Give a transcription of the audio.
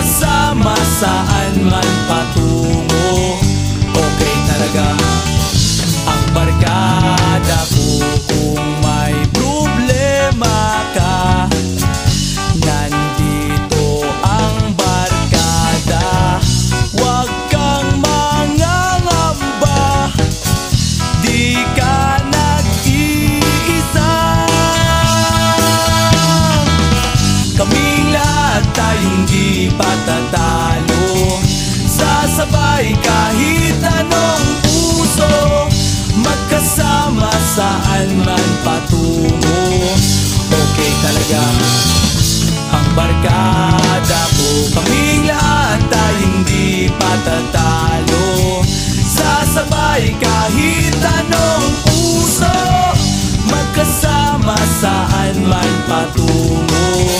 magkasama saan man patungo. Okay talaga ang barkada ko. Kung may problema ka, nandito ang barkada. Huwag kang mangangamba, di ka nag-iisa. Kaming lahat tayong di patatalo, sasabay kahit anong puso, magkasama saan man patungo. Okay talaga ang barkada ko. Kaming lahat tayong di patatalo, sasabay kahit anong puso, magkasama saan man patungo.